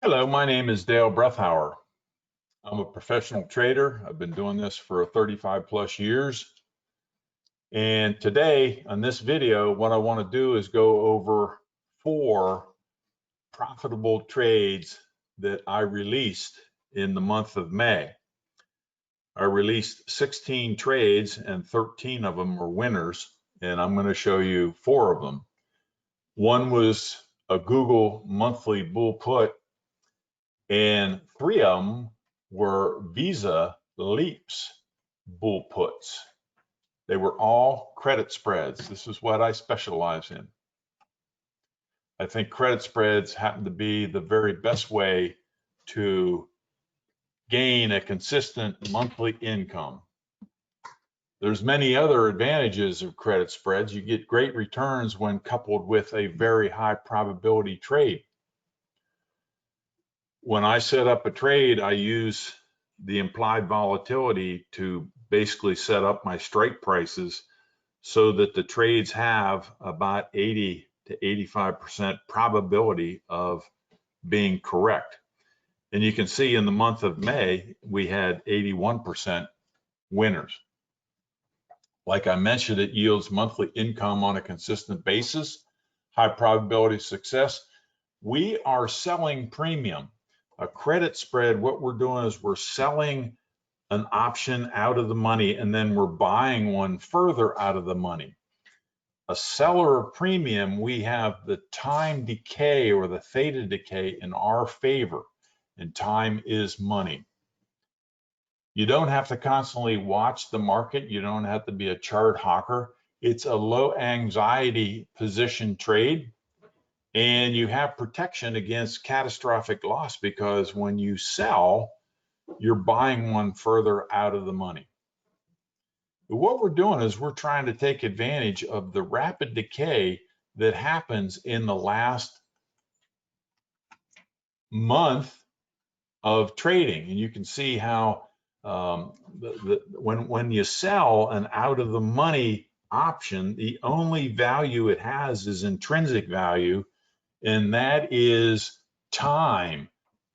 Hello, my name is Dale Brethauer. I'm a professional trader. I've been doing this for 35 plus years. And today on this video, what I want to do is go over 4 profitable trades that I released in the month of May. I released 16 trades and 13 of them were winners. And I'm going to show you 4 of them. One was a Google monthly bull put, and 3 of them were Visa Leaps bull puts. They were all credit spreads. This is what I specialize in. I think credit spreads happen to be the very best way to gain a consistent monthly income. There's many other advantages of credit spreads. You get great returns when coupled with a very high probability trade. When I set up a trade, I use the implied volatility to basically set up my strike prices so that the trades have about 80 to 85% probability of being correct. And you can see in the month of May, we had 81% winners. Like I mentioned, it yields monthly income on a consistent basis, high probability of success. We are selling premium. A credit spread, what we're doing is we're selling an option out of the money and then we're buying one further out of the money. A seller of premium, we have the time decay or the theta decay in our favor, and time is money. You don't have to constantly watch the market. You don't have to be a chart hawker. It's a low anxiety position trade. And you have protection against catastrophic loss because when you sell, you're buying one further out of the money. But what we're doing is we're trying to take advantage of the rapid decay that happens in the last month of trading. And you can see how when you sell an out of the money option, the only value it has is intrinsic value, and that is time.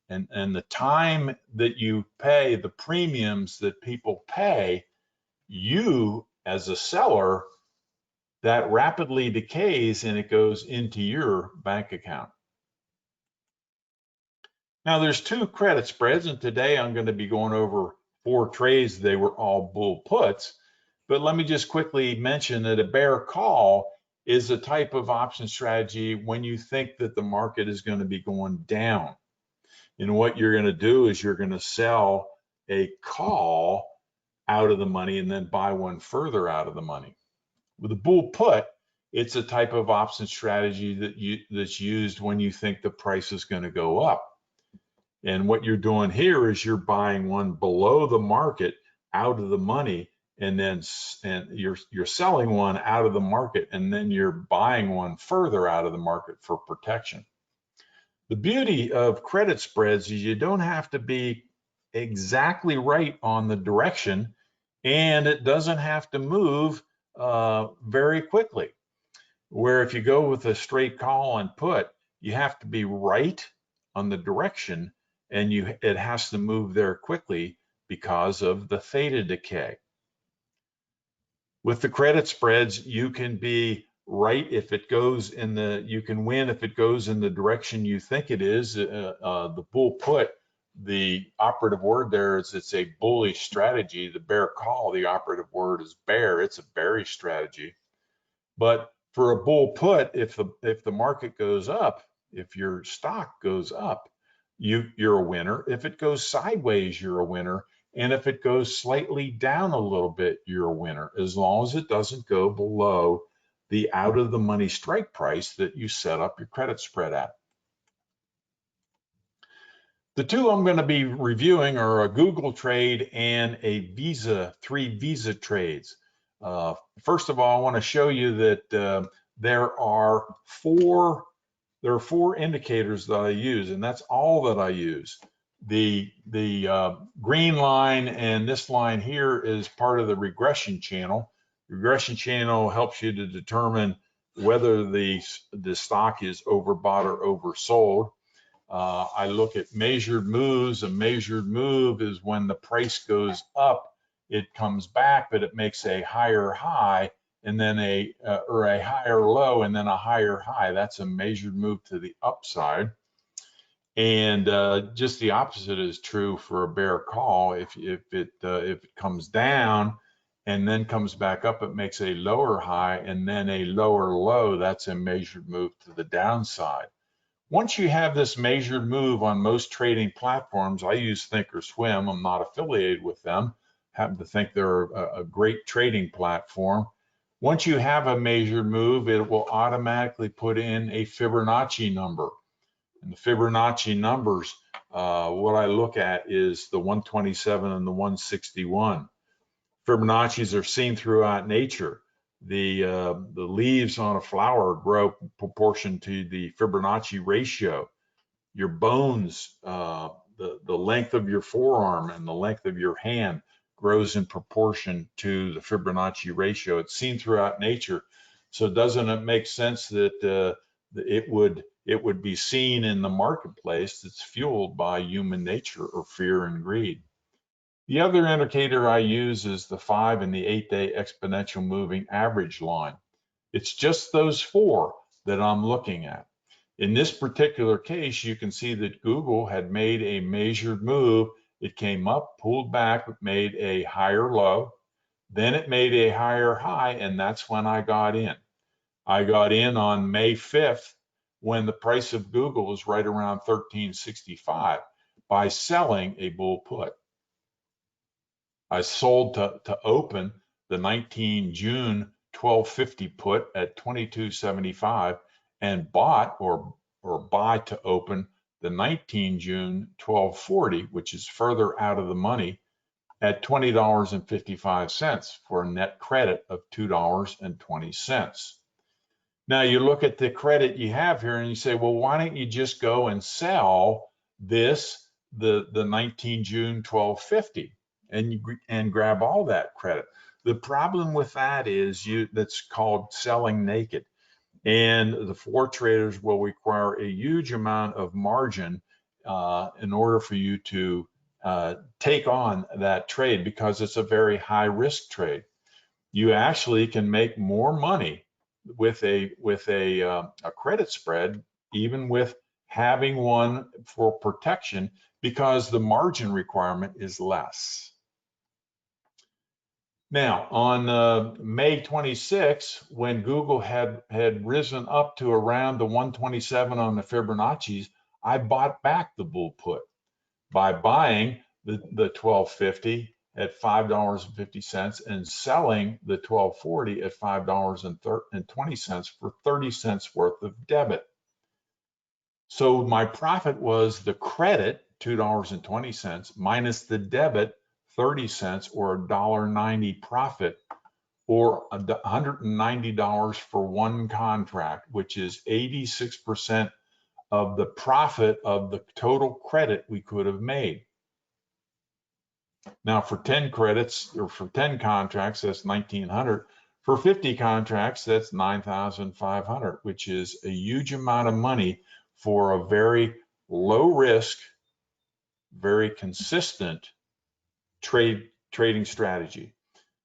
And the time that you pay, the premiums that people pay, you as a seller, that rapidly decays and it goes into your bank account. Now there's 2 credit spreads, and today I'm going to be going over 4 trades. They were all bull puts, but let me just quickly mention that a bear call is a type of option strategy when you think that the market is going to be going down. And what you're going to do is you're going to sell a call out of the money and then buy one further out of the money. With a bull put, it's a type of option strategy that's used when you think the price is going to go up. And what you're doing here is you're buying one below the market out of the money, and then you're selling one out of the market, and then you're buying one further out of the market for protection. The beauty of credit spreads is you don't have to be exactly right on the direction, and it doesn't have to move very quickly. Where if you go with a straight call and put, you have to be right on the direction, and it has to move there quickly because of the theta decay. With the credit spreads, you can be right if it goes in you can win if it goes in the direction you think it is. The bull put, the operative word there is it's a bullish strategy. The bear call, the operative word is bear. It's a bearish strategy. But for a bull put, if the market goes up, if your stock goes up, you're a winner. If it goes sideways, you're a winner. And if it goes slightly down a little bit, you're a winner, as long as it doesn't go below the out of the money strike price that you set up your credit spread at. The 2 I'm going to be reviewing are a Google trade and a Visa, 3 Visa trades. First of all, I want to show you that there are 4 indicators that I use, and that's all that I use. The green line and this line here is part of the regression channel. Regression channel helps you to determine whether the stock is overbought or oversold. I look at measured moves. A measured move is when the price goes up, it comes back, but it makes a higher high and then or a higher low and then a higher high. That's a measured move to the upside. And just the opposite is true for a bear call. If it comes down and then comes back up, it makes a lower high and then a lower low. That's a measured move to the downside. Once you have this measured move on most trading platforms, I use Thinkorswim. I'm not affiliated with them. Happen to think they're a great trading platform. Once you have a measured move, it will automatically put in a Fibonacci number. And the Fibonacci numbers, what I look at is the 127 and the 161. Fibonacci's are seen throughout nature. The leaves on a flower grow proportion to the Fibonacci ratio. Your bones, the length of your forearm and the length of your hand grows in proportion to the Fibonacci ratio. It's seen throughout nature. So doesn't it make sense that it would be seen in the marketplace that's fueled by human nature or fear and greed? The other indicator I use is the 5 and the 8-day exponential moving average line. It's just those four that I'm looking at. In this particular case, you can see that Google had made a measured move. It came up, pulled back, made a higher low, then it made a higher high, and that's when I got in. I got in on May 5th when the price of Google was right around $13.65 by selling a bull put. I sold to open the 19 June 1250 put at 22.75 and bought or buy to open the 19 June 1240, which is further out of the money, at $20.55 for a net credit of $2.20. Now you look at the credit you have here and you say, well, why don't you just go and sell this, the 19 June 1250? And grab all that credit. The problem with that is that's called selling naked. And the floor traders will require a huge amount of margin in order for you to take on that trade because it's a very high risk trade. You actually can make more money with a credit spread, even with having one for protection, because the margin requirement is less. Now, on May 26, when Google had risen up to around the 127 on the Fibonacci's, I bought back the bull put by buying the 1250 at $5.50 and selling the 1240 at $5.20 for 30 cents worth of debit. So my profit was the credit, $2.20, minus the debit, 30 cents, or $1.90 profit, or $190 for one contract, which is 86% of the profit of the total credit we could have made. Now for 10 credits, or for 10 contracts, that's 1,900. For 50 contracts, that's 9,500, which is a huge amount of money for a very low risk, very consistent trading strategy.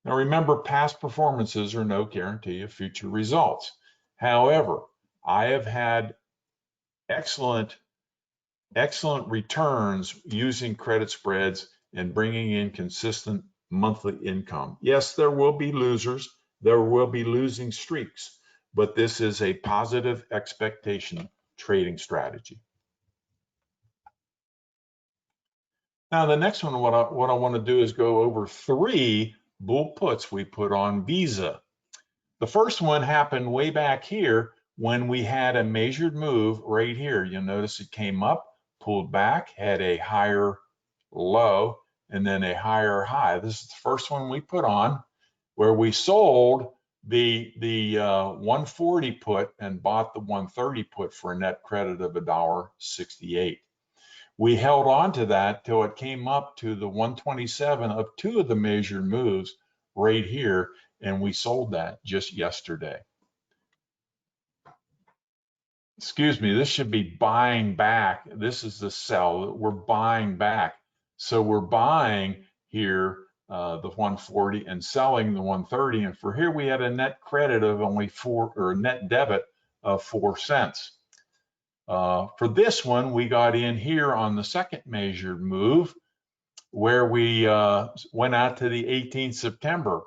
Now remember, past performances are no guarantee of future results. However, I have had excellent returns using credit spreads and bringing in consistent monthly income. Yes, there will be losers, there will be losing streaks, but this is a positive expectation trading strategy. Now, the next one, what I want to do is go over 3 bull puts we put on Visa. The first one happened way back here when we had a measured move right here. You'll notice it came up, pulled back, had a higher low, and then a higher high. This is the first one we put on where we sold the 140 put and bought the 130 put for a net credit of $1.68. We held on to that till it came up to the 127 of 2 of the measured moves right here, and we sold that just yesterday. excuse me, this should be buying back. This is the sell. We're buying back. So we're buying here the 140 and selling the 130. And for here, we had a net credit of only or net debit of 4 cents. For this one, we got in here on the second measured move where we went out to the 18th September,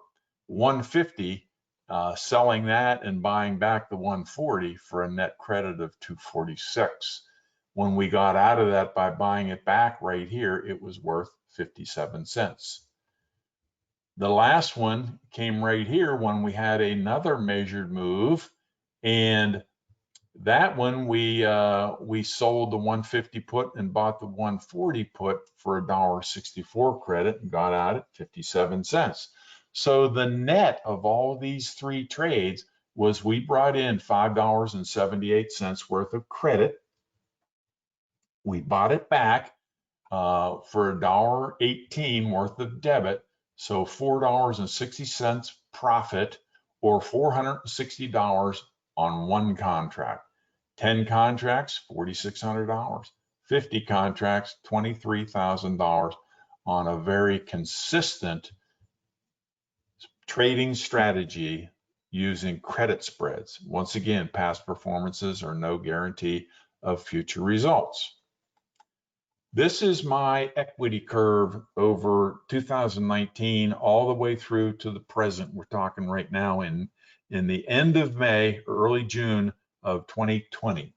150, selling that and buying back the 140 for a net credit of 246. When we got out of that by buying it back right here, it was worth 57 cents. The last one came right here when we had another measured move, and that one we sold the 150 put and bought the 140 put for $1.64 credit and got out at 57 cents. So the net of all these three trades was we brought in $5.78 worth of credit. We bought it back for $1.18 worth of debit, so $4.60 profit, or $460 on one contract. 10 contracts, $4,600. 50 contracts, $23,000 on a very consistent trading strategy using credit spreads. Once again, past performances are no guarantee of future results. This is my equity curve over 2019 all the way through to the present. We're talking right now in the end of May, early June of 2020.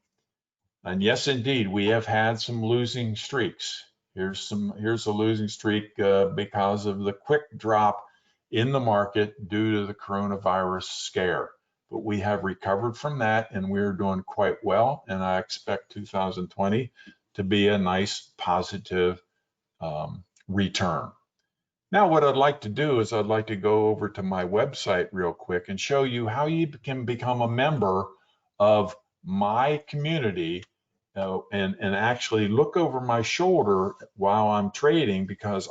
And yes, indeed, we have had some losing streaks. Here's a losing streak because of the quick drop in the market due to the coronavirus scare. But we have recovered from that and we're doing quite well. And I expect 2020 to be a nice positive return. Now, what I'd like to do is I'd like to go over to my website real quick and show you how you can become a member of my community and actually look over my shoulder while I'm trading, because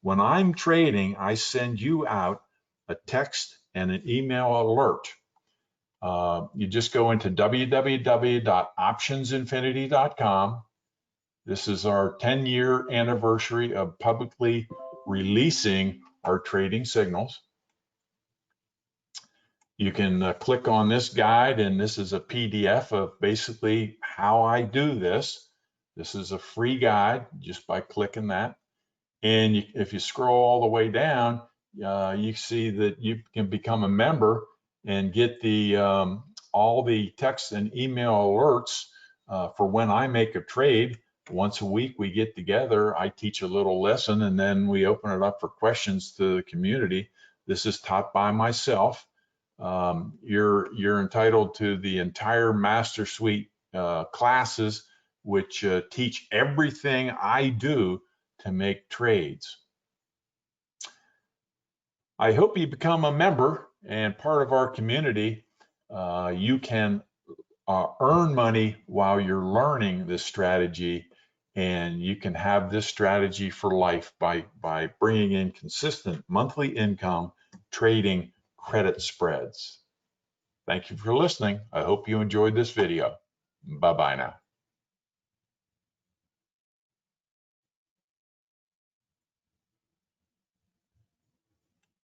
when I'm trading, I send you out a text and an email alert. You just go into www.optionsinfinity.com. This is our 10-year anniversary of publicly releasing our trading signals. You can click on this guide, and this is a PDF of basically how I do this. This is a free guide just by clicking that. And if you scroll all the way down, you see that you can become a member and get all the text and email alerts for when I make a trade. Once a week we get together, I teach a little lesson, and then we open it up for questions to the community. This is taught by myself. You're entitled to the entire Master Suite classes, which teach everything I do to make trades. I hope you become a member and part of our community. You can earn money while you're learning this strategy, and you can have this strategy for life by bringing in consistent monthly income trading credit spreads. Thank you for listening. I hope you enjoyed this video. Bye-bye now.